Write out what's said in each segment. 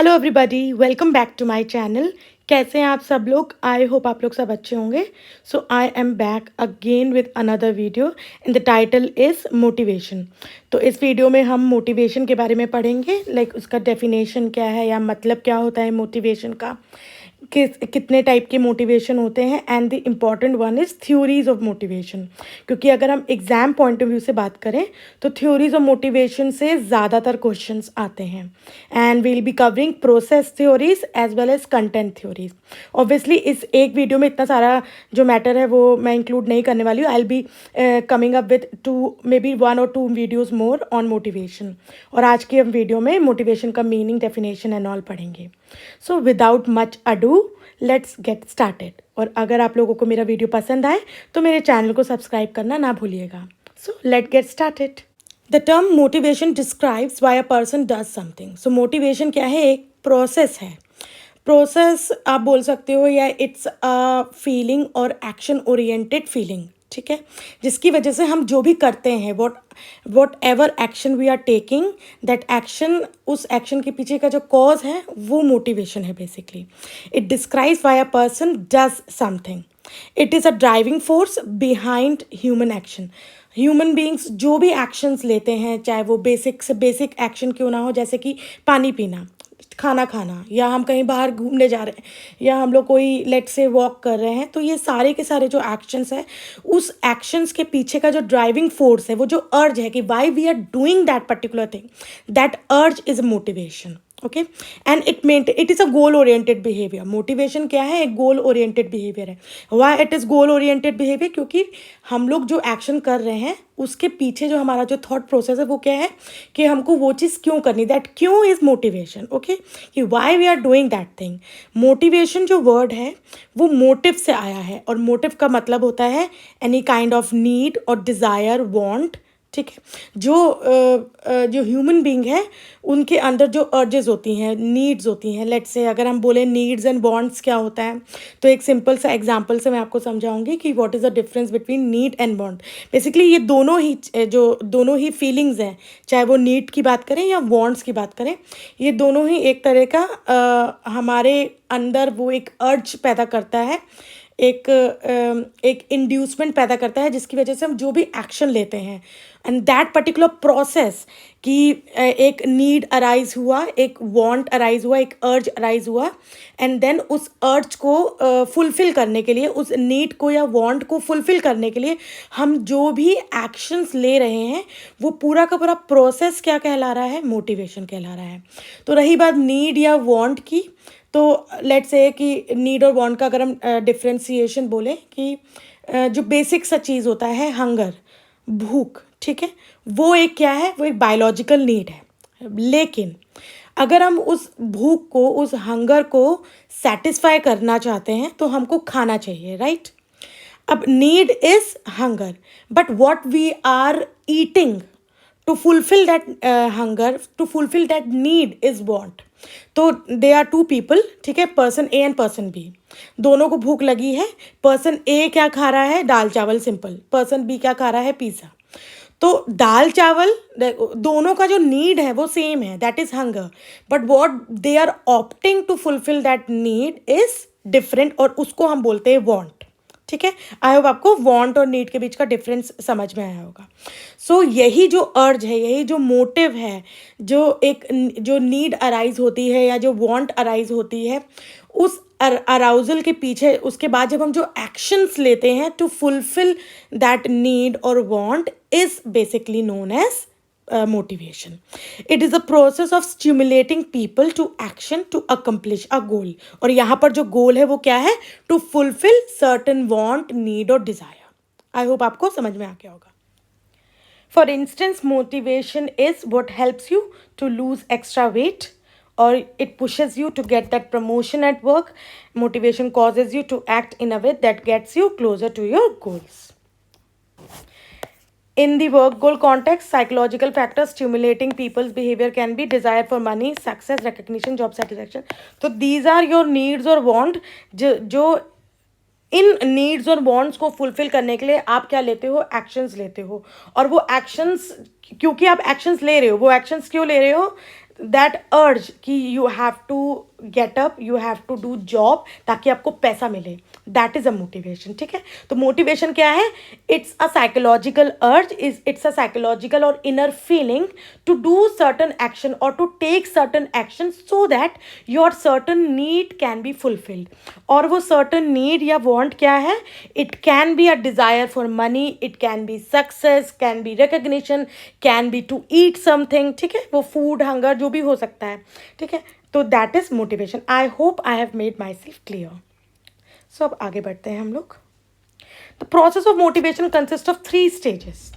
Hello everybody, welcome back to my channel. कैसे हैं आप सब लोग? आई होप आप लोग सब अच्छे होंगे। So I am back again with another video and the title is motivation. तो इस वीडियो में हम मोटिवेशन के बारे में पढ़ेंगे, लाइक उसका डेफिनेशन क्या है या मतलब क्या होता है मोटिवेशन का, कितने टाइप के मोटिवेशन होते हैं, and the important one is theories of motivation. क्योंकि अगर हम एग्ज़ाम पॉइंट ऑफ व्यू से बात करें तो थ्योरीज ऑफ मोटिवेशन से ज़्यादातर क्वेश्चंस आते हैं। And we'll be covering process theories as well as content theories. Obviously इस एक वीडियो में इतना सारा जो मैटर है वो मैं इंक्लूड नहीं करने वाली हूँ। I will be coming up with two may be 1 or 2 videos more on motivation. और आज की हम वीडियो में मोटिवेशन का मीनिंग, डेफिनेशन एंड ऑल पढ़ेंगे। So without much ado let's get started. और अगर आप लोगों को मेरा वीडियो पसंद आए तो मेरे चैनल को सब्सक्राइब करना ना भूलिएगा। So let get started. The term motivation describes why a person does something. So motivation क्या है? एक प्रोसेस है। प्रोसेस आप बोल सकते हो, या इट्स अ फीलिंग और एक्शन ओरिएंटेड फीलिंग, ठीक है, जिसकी वजह से हम जो भी करते हैं, whatever action we are taking, that action, उस एक्शन के पीछे का जो कॉज है वो मोटिवेशन है basically. It describes why a person does something. It is a driving force behind human action. Human beings जो भी एक्शंस लेते हैं, चाहे वो बेसिक से बेसिक एक्शन क्यों ना हो, जैसे कि पानी पीना, खाना खाना, या हम कहीं बाहर घूमने जा रहे हैं, या हम लोग कोई लेट से वॉक कर रहे हैं, तो ये सारे के सारे जो एक्शंस है, उस एक्शंस के पीछे का जो ड्राइविंग फोर्स है, वो जो अर्ज है कि why we are doing that particular thing, that urge is motivation. Okay, and it is a goal oriented behaviour. Motivation क्या है? एक गोल ओरिएंटेड बिहेवियर है। Why it is goal oriented behaviour? क्योंकि हम लोग जो एक्शन कर रहे हैं उसके पीछे जो हमारा जो थॉट प्रोसेस है वो क्या है कि हमको वो चीज़ क्यों करनी, दैट क्यों इज़ मोटिवेशन। ओके, कि why we are doing that thing. Motivation जो वर्ड है वो मोटिव से आया है, और मोटिव का मतलब होता है एनी काइंड ऑफ नीड और डिज़ायर, वॉन्ट, ठीक है। जो ह्यूमन बींग है उनके अंदर जो अर्जेस होती हैं, नीड्स होती हैं, लेट्स से अगर हम बोले नीड्स एंड वांट्स क्या होता है, तो एक सिंपल सा एग्जांपल से मैं आपको समझाऊंगी कि what is the difference between need and want. Basically ये दोनों ही फीलिंग्स हैं, चाहे वो नीड की बात करें या वांट्स की बात करें, ये दोनों ही एक तरह का हमारे अंदर वो एक अर्ज पैदा करता है, एक इंड्यूसमेंट पैदा करता है, जिसकी वजह से हम जो भी एक्शन लेते हैं, एंड दैट पर्टिकुलर प्रोसेस कि एक नीड अराइज हुआ, एक वांट अराइज हुआ, एक अर्ज अराइज हुआ, एंड देन उस अर्ज को फुलफिल करने के लिए, उस नीड को या वांट को फुलफिल करने के लिए हम जो भी एक्शंस ले रहे हैं, वो पूरा का पूरा प्रोसेस क्या कहला रहा है? मोटिवेशन कहला रहा है। तो रही बात नीड या वांट की, तो लेट्स से कि नीड और वांट का अगर हम डिफ्रेंसिएशन बोलें कि जो बेसिक सा चीज़ होता है, हंगर, भूख, ठीक है, वो एक क्या है? वो एक बायोलॉजिकल नीड है। लेकिन अगर हम उस भूख को, उस हंगर को सेटिस्फाई करना चाहते हैं तो हमको खाना चाहिए, राइट? अब need is hunger, but what we are eating to fulfil that hunger, to fulfil that need is want. तो दे आर टू पीपल, ठीक है, person A and person B, दोनों को भूख लगी है। पर्सन ए क्या खा रहा है? दाल चावल, सिंपल। पर्सन बी क्या खा रहा है? पिज़्ज़ा। तो दाल चावल, दोनों का जो नीड है वो सेम है, that is hunger, but what they are opting to fulfil that need is different, और उसको हम बोलते हैं वॉन्ट, ठीक है। आई होप आपको वांट और नीड के बीच का डिफरेंस समझ में आया होगा। सो यही जो अर्ज है, यही जो मोटिव है, जो नीड अराइज होती है या जो वांट अराइज होती है, उस अराउजल के पीछे, उसके बाद जब हम जो एक्शंस लेते हैं टू फुलफिल दैट नीड और want, is basically known as motivation. It is a process of stimulating people to action to accomplish a goal. और यहाँ पर जो गोल है वो क्या है? To fulfill certain want, need और desire. I hope आपको समझ में आ गया होगा। For instance, motivation is what helps you to lose extra weight, or it pushes you to get that promotion at work. Motivation causes you to act in a way that gets you closer to your goals. In the work goal context, psychological factors stimulating people's behavior can be desire for money, success, recognition, job satisfaction. So these are your needs or want, जो इन needs और wants को fulfil करने के लिए आप क्या लेते हो? एक्शंस लेते हो। और वो एक्शंस, क्योंकि आप एक्शंस ले रहे हो, वो एक्शंस क्यों ले रहे हो? दैट अर्ज कि you have to get up, you have to do job ताकि आपको पैसा मिले, दैट इज अ मोटिवेशन. ठीक है, तो मोटिवेशन क्या है? It's a psychological urge, it's a psychological और inner feeling to do certain action और to take certain action so that your certain need can be fulfilled. और वो सर्टन नीड या वॉन्ट क्या है? It can be a desire for money, it can be success, can be recognition, can be to eat something. ठीक है, वो food, hunger जो भी हो सकता है. ठीक है, तो that is motivation. I hope I have made myself clear. So अब आगे बढ़ते हैं हम लोग. The process of motivation consist of 3 stages.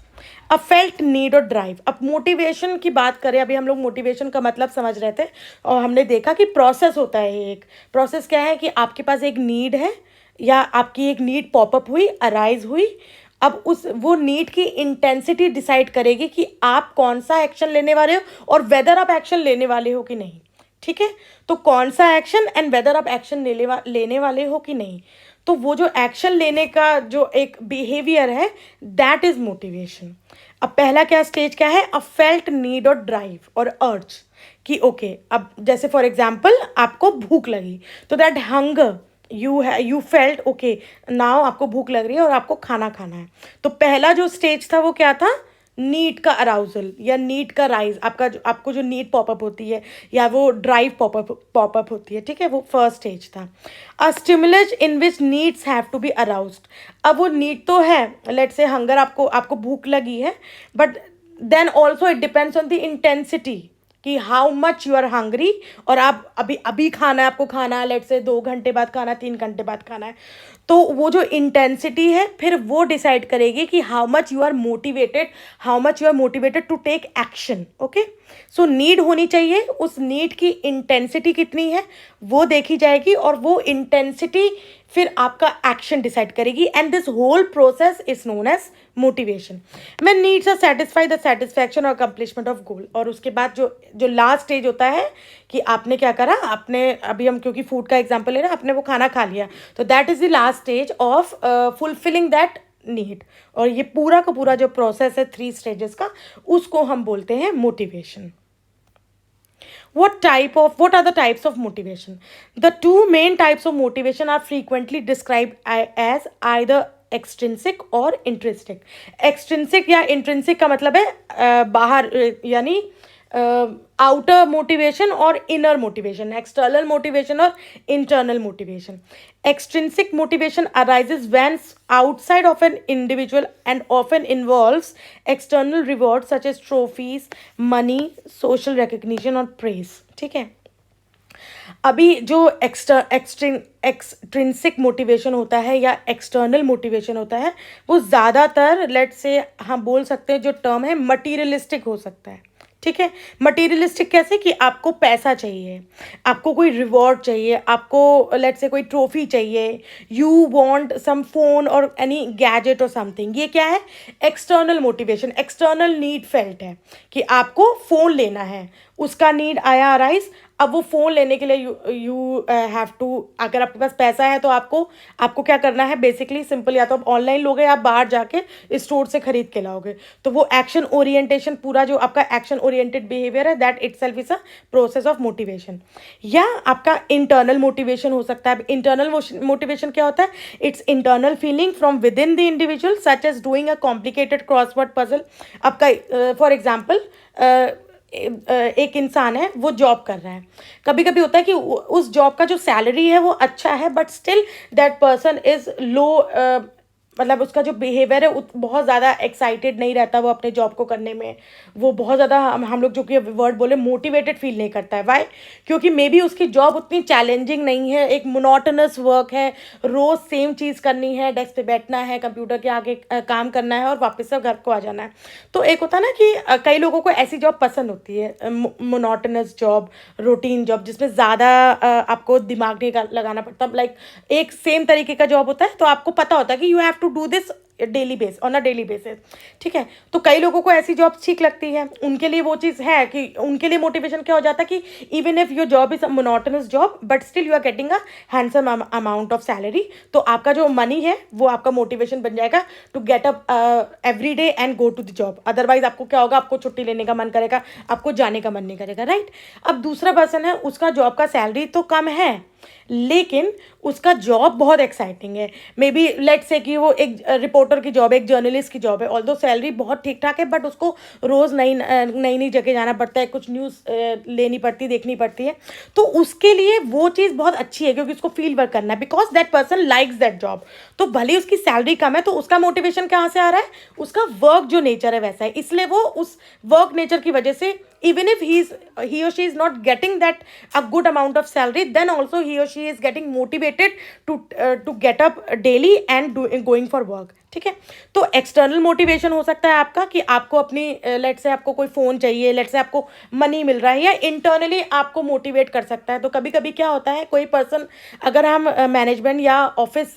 A felt need और ड्राइव. अब मोटिवेशन की बात करें, अभी हम लोग मोटिवेशन का मतलब समझ रहे थे और हमने देखा कि प्रोसेस होता है. एक प्रोसेस क्या है कि आपके पास एक नीड है या आपकी एक नीड पॉपअप हुई, अराइज हुई. अब उस वो नीड की इंटेंसिटी डिसाइड करेगी कि आप कौन सा एक्शन लेने वाले हो और वेदर आप एक्शन लेने वाले हो कि नहीं. ठीक है, तो कौन सा एक्शन एंड वेदर आप एक्शन लेने वाले हो कि नहीं. तो वो जो एक्शन लेने का जो एक बिहेवियर है, दैट इज मोटिवेशन. अब पहला क्या स्टेज क्या है? अ फेल्ट नीड और ड्राइव और अर्ज कि ओके, अब जैसे फॉर एग्जाम्पल आपको भूख लगी, तो that hunger you felt okay, now आपको भूख लग रही है और आपको खाना खाना है. तो पहला जो स्टेज था वो क्या था? नीड का अराउजल या नीड का राइज. आपको जो नीड पॉपअप होती है या वो ड्राइव पॉपअप होती है. ठीक है, वो फर्स्ट स्टेज था. A stimulus in which needs have to be aroused. अब वो नीड तो है, लेट से हंगर, आपको भूख लगी है, but then also it depends on the intensity कि how much you are hungry. और आप अभी अभी खाना है, आपको खाना है, लेट से 2 घंटे बाद खाना है, 3 घंटे बाद खाना है. तो वो जो इंटेंसिटी है फिर वो डिसाइड करेगी कि how much you are motivated to take action. Okay, so need होनी चाहिए, उस नीड की इंटेंसिटी कितनी है वो देखी जाएगी और वो इंटेंसिटी फिर आपका एक्शन डिसाइड करेगी. And this whole process is known as motivation. मैं needs are satisfy the satisfaction और कंप्लीशमेंट ऑफ गोल. और उसके बाद जो लास्ट स्टेज होता है कि आपने क्या करा, आपने अभी हम क्योंकि फूड का एग्जांपल ले रहे हैं, आपने वो खाना खा लिया, तो that is the last stage of fulfilling that need. और ये पूरा का पूरा जो प्रोसेस है 3 स्टेजेस का, उसको हम बोलते हैं motivation. What are the types of motivation? The 2 main types of motivation are frequently described as either extrinsic or intrinsic. Extrinsic या intrinsic का मतलब है बाहर, यानी आउटर मोटिवेशन और इनर मोटिवेशन, एक्सटर्नल मोटिवेशन और internal motivation. Extrinsic motivation arises when outside of an individual and often involves external rewards such as trophies, money, social recognition और praise. ठीक है, अभी जो एक्सट्रिंसिक मोटिवेशन होता है या एक्सटर्नल मोटिवेशन होता है, वो ज़्यादातर लेट से हम बोल सकते हैं जो टर्म है मटीरियलिस्टिक हो सकता है. ठीक है, मटीरियलिस्टिक कैसे कि आपको पैसा चाहिए, आपको कोई रिवॉर्ड चाहिए, आपको लेट से कोई ट्रॉफी चाहिए, यू वांट सम फोन और एनी गैजेट और समथिंग. ये क्या है? External motivation, external need felt है कि आपको फ़ोन लेना है, उसका नीड आया अराइज. अब वो फ़ोन लेने के लिए यू हैव टू, अगर आपके पास पैसा है तो आपको क्या करना है? बेसिकली सिंपल, या तो आप ऑनलाइन लोगे या आप बाहर जाके स्टोर से खरीद के लाओगे. तो वो एक्शन ओरिएंटेशन, पूरा जो आपका एक्शन ओरिएंटेड बिहेवियर है, that itself is a process of motivation. या आपका इंटरनल मोटिवेशन हो सकता है. इंटरनल मोटिवेशन क्या होता है? It's internal feeling from within the individual such as doing a complicated crossword puzzle. आपका फॉर एग्जाम्पल एक इंसान है, वो जॉब कर रहा है. कभी कभी होता है कि उस जॉब का जो सैलरी है वो अच्छा है, but still that person is low, मतलब उसका जो बिहेवियर है बहुत ज़्यादा एक्साइटेड नहीं रहता वो अपने जॉब को करने में. वो बहुत ज़्यादा हम लोग जो कि वर्ड बोले मोटिवेटेड फील नहीं करता है. वाई? क्योंकि मे बी उसकी जॉब उतनी चैलेंजिंग नहीं है, एक मोनोटोनस वर्क है, रोज़ सेम चीज़ करनी है, डेस्क पे बैठना है, कंप्यूटर के आगे काम करना है और वापस से घर को आ जाना है. तो एक होता है ना कि कई लोगों को ऐसी जॉब पसंद होती है, मोनोटोनस जॉब, रूटीन जॉब, जिसमें ज़्यादा आपको दिमाग नहीं लगाना पड़ता. लाइक एक सेम तरीके का जॉब होता है, तो आपको पता होता है कि you have to do this daily base on a daily basis, ठीक है। तो कई लोगों को ऐसी जॉब ठीक लगती है, उनके लिए वो चीज़ है कि उनके लिए मोटिवेशन क्या हो जाता है कि even if your job is a monotonous job but still you are getting a handsome amount of salary, तो आपका जो मनी है वो आपका मोटिवेशन बन जाएगा to get up every day and go to the job. Otherwise आपको क्या होगा, आपको छुट्टी लेने का मन करेगा, आपको जाने का मन नहीं करेगा, राइट। अब दूसरा पर्सन है, उसका जॉब का सैलरी तो कम है लेकिन उसका जॉब बहुत एक्साइटिंग है। मे बी लेट्स से कि वो एक रिपोर्टर की जॉब है, एक जर्नलिस्ट की जॉब है, ऑल्दो सैलरी बहुत ठीक ठाक है बट उसको रोज़ नई नई नई जगह जाना पड़ता है, कुछ न्यूज़ लेनी पड़ती देखनी पड़ती है। तो उसके लिए वो चीज़ बहुत अच्छी है क्योंकि उसको फील्ड वर्क करना है, because that person likes that job. तो भले उसकी सैलरी कम है तो उसका मोटिवेशन कहाँ से आ रहा है, उसका वर्क जो नेचर है वैसा है, इसलिए वो उस वर्क नेचर की वजह से even if he or she is not getting that a good amount of salary, then also he or she is getting motivated to get up daily and going for work, ठीक है। तो external motivation हो सकता है आपका कि आपको अपनी लेट से आपको कोई फ़ोन चाहिए, लेट से आपको मनी मिल रहा है, या इंटरनली आपको मोटिवेट कर सकता है। तो कभी कभी क्या होता है, कोई पर्सन, अगर हम मैनेजमेंट या office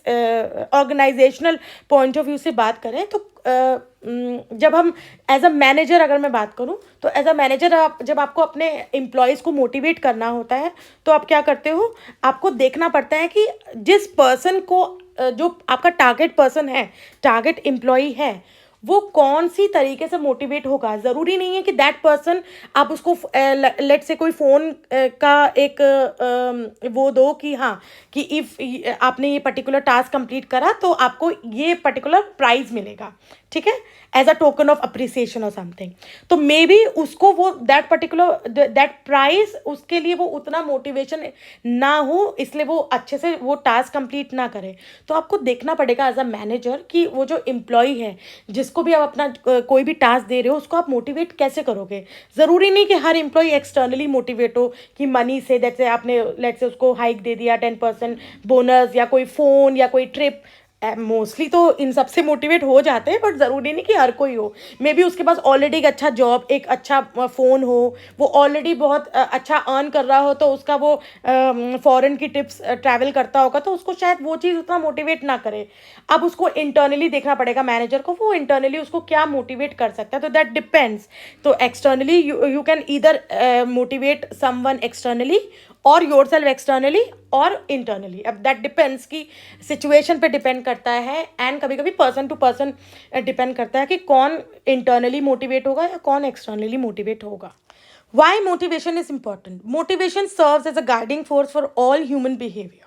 organisational point of view से बात करें तो जब हम एज अ मैनेजर, अगर मैं बात करूं तो एज अ मैनेजर आप जब आपको अपने एम्प्लॉयज़ को मोटिवेट करना होता है तो आप क्या करते हो, आपको देखना पड़ता है कि जिस पर्सन को जो आपका टारगेट पर्सन है, टारगेट एम्प्लॉई है, वो कौन सी तरीके से मोटिवेट होगा। ज़रूरी नहीं है कि दैट पर्सन आप उसको लेट से कोई फ़ोन का एक वो दो कि हाँ कि इफ़ आपने ये पर्टिकुलर टास्क कंप्लीट करा तो आपको ये पर्टिकुलर प्राइज़ मिलेगा, ठीक है, as a token of appreciation और समथिंग। तो मे बी उसको वो दैट पर्टिकुलर दैट प्राइस उसके लिए वो उतना मोटिवेशन ना हो, इसलिए वो अच्छे से वो टास्क कंप्लीट ना करे। तो आपको देखना पड़ेगा एज अ मैनेजर कि वो जो एम्प्लॉय है जिसको भी आप अपना कोई भी टास्क दे रहे हो उसको आप मोटिवेट कैसे करोगे। ज़रूरी नहीं कि हर एम्प्लॉय एक्सटर्नली मोटिवेट हो कि मनी से, जैसे आपने लेट से उसको हाइक दे दिया 10% बोनस या कोई फ़ोन या कोई ट्रिप, मोस्टली तो इन सब से मोटिवेट हो जाते हैं बट ज़रूरी नहीं कि हर कोई हो। मे बी उसके पास ऑलरेडी एक अच्छा जॉब, एक अच्छा फ़ोन हो, वो ऑलरेडी बहुत अच्छा अर्न कर रहा हो, तो उसका वो फॉरेन की टिप्स ट्रैवल करता होगा तो उसको शायद वो चीज़ उतना मोटिवेट ना करे। अब उसको इंटरनली देखना पड़ेगा मैनेजर को, वो इंटरनली उसको क्या मोटिवेट कर सकता है, तो दैट डिपेंड्स। तो externally you can either motivate someone externally और योर सेल्फ एक्सटर्नली और इंटरनली। अब दैट डिपेंड्स कि सिचुएशन पे डिपेंड करता है एंड कभी कभी पर्सन टू पर्सन डिपेंड करता है कि कौन इंटरनली मोटिवेट होगा या कौन एक्सटर्नली मोटिवेट होगा। Why motivation is important? Motivation serves as a guiding force for all human behaviour.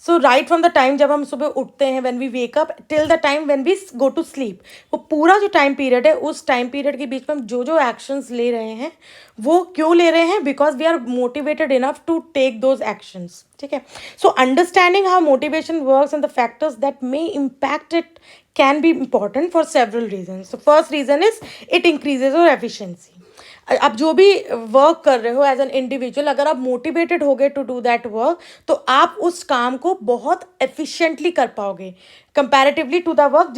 So right from the time जब हम सुबह उठते हैं, when we wake up till the time when we go to sleep, वो पूरा जो time period है, उस टाइम पीरियड के बीच में हम जो जो एक्शंस ले रहे हैं वो क्यों ले रहे हैं, because we are motivated enough to take those actions, ठीक है। So understanding how motivation works and the factors that may impact it can be important for several reasons. So first reason is it increases your efficiency. आप जो भी work कर रहे हो as an individual, अगर आप मोटिवेटेड हो गए टू डू दैट वर्क तो आप उस काम को बहुत एफिशिएंटली कर पाओगे कंपैरेटिवली टू द वर्क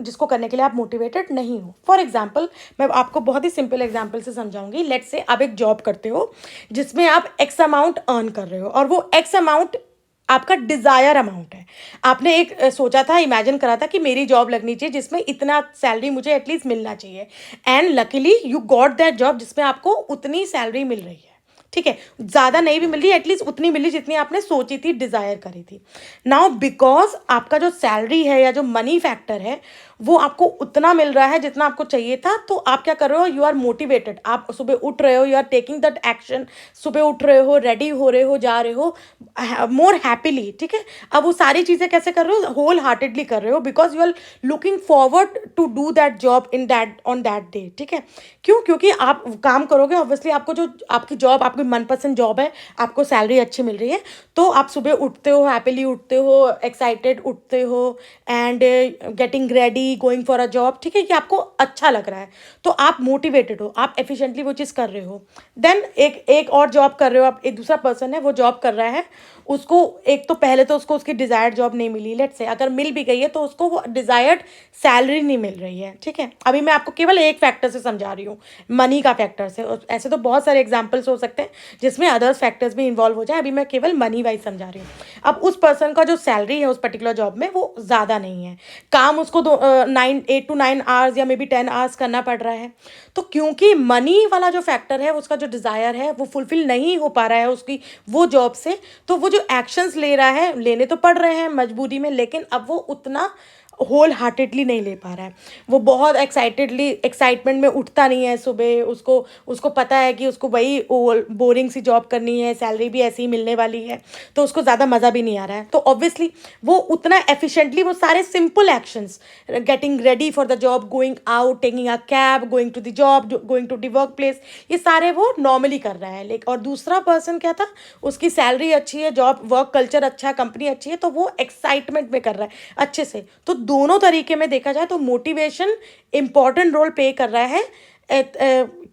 जिसको करने के लिए आप मोटिवेटेड नहीं हो। फॉर एग्जाम्पल, मैं आपको बहुत ही सिंपल एग्जाम्पल से समझाऊंगी। लेट्स से आप एक जॉब करते हो जिसमें आप एक्स अमाउंट अर्न कर रहे हो और वो एक्स अमाउंट आपका डिज़ायर अमाउंट है। आपने एक सोचा था, इमेजिन करा था कि मेरी जॉब लगनी चाहिए जिसमें इतना सैलरी मुझे एटलीस्ट मिलना चाहिए, and luckily you got that job जिसमें आपको उतनी सैलरी मिल रही है, ठीक है। ज़्यादा नहीं भी मिल रही, एटलीस्ट उतनी मिली जितनी आपने सोची थी, डिज़ायर करी थी। नाउ बिकॉज आपका जो सैलरी है या जो मनी फैक्टर है वो आपको उतना मिल रहा है जितना आपको चाहिए था, तो आप क्या कर रहे हो, यू आर मोटिवेटेड। आप सुबह उठ रहे हो, you are taking that action, सुबह उठ रहे हो, रेडी हो रहे हो, जा रहे हो मोर हैप्पीली, ठीक है। अब वो सारी चीज़ें कैसे कर रहे हो, होल हार्टेडली कर रहे हो, because you are looking forward to do that job in that on that day, ठीक है। क्यों? क्योंकि आप काम करोगे, ऑब्वियसली आपको जो आपकी जॉब, आपकी मनपसंद जॉब है, आपको सैलरी अच्छी मिल रही है, तो आप सुबह उठते हो, हैप्पीली उठते हो, एक्साइटेड उठते हो, and getting ready, study, going for a job, ठीक है, कि आपको अच्छा लग रहा है, तो आप मोटिवेटेड हो, आप एफिशिएंटली वो चीज़ कर रहे हो। देन एक और जॉब कर रहे हो आप, एक दूसरा पर्सन है वो जॉब कर रहा है, उसको एक तो पहले तो उसको उसकी डिज़ायर्ड जॉब नहीं मिली, लेट्स से अगर मिल भी गई है तो उसको वो डिज़ायर्ड सैलरी नहीं मिल रही है, ठीक है। अभी मैं आपको केवल एक फैक्टर से समझा रही हूँ, मनी का फैक्टर से, और ऐसे तो बहुत सारे एग्जाम्पल्स हो सकते हैं जिसमें अदर्स फैक्टर्स भी इन्वॉल्व हो जाए, अभी मैं केवल मनी वाइज समझा रही हूँ। अब उस पर्सन का जो सैलरी है उस पर्टिकुलर जॉब में वो ज़्यादा नहीं है, काम उसको 8 to 9 आवर्स या मे बी 10 आवर्स करना पड़ रहा है, तो क्योंकि मनी वाला जो फैक्टर है, उसका जो डिज़ायर है वो फुलफिल नहीं हो पा रहा है उसकी वो जॉब से, तो वो जो एक्शंस ले रहा है, लेने तो पड़ रहे हैं मजबूरी में, लेकिन अब वो उतना होल हार्टेडली नहीं ले पा रहा है, वो बहुत एक्साइटमेंट में उठता नहीं है सुबह, उसको उसको पता है कि उसको वही बोरिंग सी जॉब करनी है, सैलरी भी ऐसी ही मिलने वाली है, तो उसको ज़्यादा मज़ा भी नहीं आ रहा है, तो ऑब्वियसली वो उतना एफिशिएंटली वो सारे simple actions, getting ready for the job, going out, taking a cab, going to the job, going to the work place, ये सारे वो नॉर्मली कर रहा है। लेकिन और दूसरा पर्सन क्या था, उसकी सैलरी अच्छी है, जॉब वर्क कल्चर अच्छा है, कंपनी अच्छी है, तो वो एक्साइटमेंट में कर रहा है अच्छे से। तो दोनों तरीके में देखा जाए तो मोटिवेशन इंपॉर्टेंट रोल प्ले कर रहा है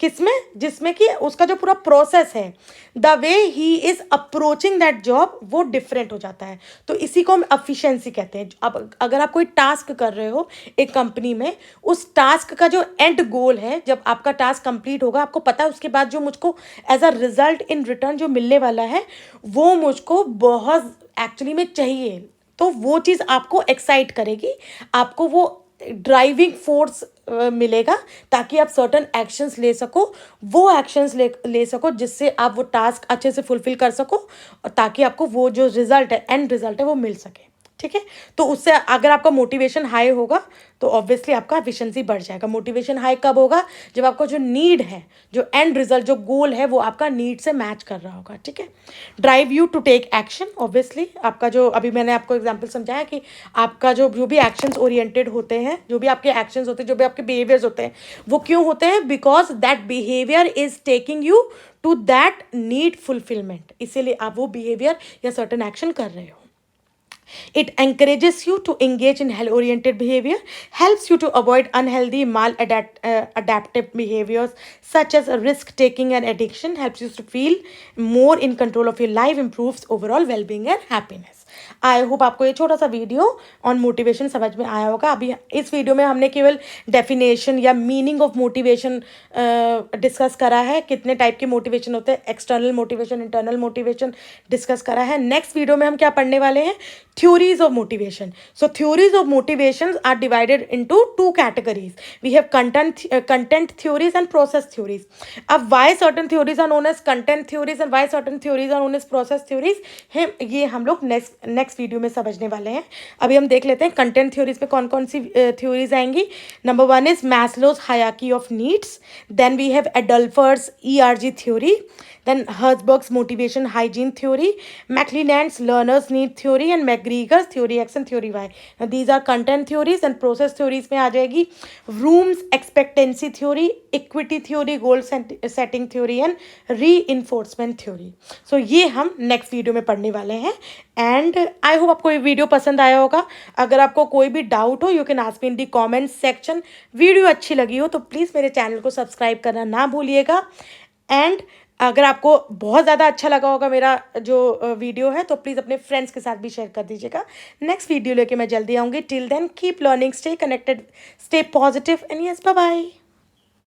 किसमें, जिसमें कि उसका जो पूरा प्रोसेस है, the way he is approaching that job, वो डिफरेंट हो जाता है। तो इसी को हम एफिशिएंसी कहते हैं। अब अगर आप कोई टास्क कर रहे हो एक कंपनी में, उस टास्क का जो एंड गोल है, जब आपका टास्क कंप्लीट होगा, आपको पता है उसके बाद जो मुझको as a result in return जो मिलने वाला है, वो मुझको बहुत एक्चुअली में चाहिए, तो वो चीज़ आपको एक्साइट करेगी, आपको वो ड्राइविंग फोर्स मिलेगा, ताकि आप सर्टन एक्शंस ले सको, वो एक्शंस ले सको जिससे आप वो टास्क अच्छे से फुलफिल कर सको, और ताकि आपको वो जो रिजल्ट है, एंड रिजल्ट है, वो मिल सके, ठीक है। तो उससे अगर आपका मोटिवेशन हाई होगा तो ऑब्वियसली आपका एफिशिएंसी बढ़ जाएगा। मोटिवेशन हाई कब होगा, जब आपका जो नीड है, जो एंड रिजल्ट, जो गोल है, वो आपका नीड से मैच कर रहा होगा, ठीक है। Drive you to take action, obviously आपका जो अभी मैंने आपको एग्जांपल समझाया कि आपका जो भी एक्शंस ओरिएंटेड होते हैं, जो भी आपके एक्शंस होते हैं, जो भी आपके बिहेवियर्स होते हैं, वो क्यों होते हैं, because that behaviour is taking you to that need fulfilment, इसीलिए आप वो बिहेवियर या सर्टन एक्शन कर रहे हो। It encourages you to engage in health-oriented behavior, helps you to avoid unhealthy maladaptive behaviors such as risk-taking and addiction, helps you to feel more in control of your life, improves overall well-being and happiness. I hope आपको ये छोटा सा video on motivation समझ में आया होगा। अभी इस वीडियो में हमने केवल डेफिनेशन या मीनिंग ऑफ मोटिवेशन डिस्कस करा है, कितने टाइप के मोटिवेशन होते हैं, external motivation, internal motivation discuss करा है। नेक्स्ट वीडियो में हम क्या पढ़ने वाले हैं, theories of motivation. So theories of motivations are divided into two categories. We have content theories and process theories. अब why certain theories are known as content theories and why certain theories are known as process theories, ये हम लोग next video में समझने वाले हैं। अभी हम देख लेते हैं कंटेंट थ्योरीज में कौन कौन सी थ्योरीज आएंगी। Number 1 is Maslow's hierarchy of needs, then we have Alderfer's ERG theory, then Herzberg's motivation hygiene theory, McLennan's learner's need theory and McGregor's theory X and theory Y. Now these are content theories and process theories में आ जाएगी Vroom's expectancy theory, equity theory, goal setting theory and reinforcement theory. So ये हम next video में पढ़ने वाले हैं and I hope आपको ये वीडियो पसंद आया होगा। अगर आपको कोई भी डाउट हो, you can ask me in the comment section. Video अच्छी लगी हो तो प्लीज़ मेरे चैनल को सब्सक्राइब करना ना भूलिएगा। एंड अगर आपको बहुत ज़्यादा अच्छा लगा होगा मेरा जो वीडियो है, तो प्लीज़ अपने फ्रेंड्स के साथ भी शेयर कर दीजिएगा। नेक्स्ट वीडियो लेके मैं जल्दी आऊँगी। Till then keep learning, stay connected, stay positive and yes, bye bye.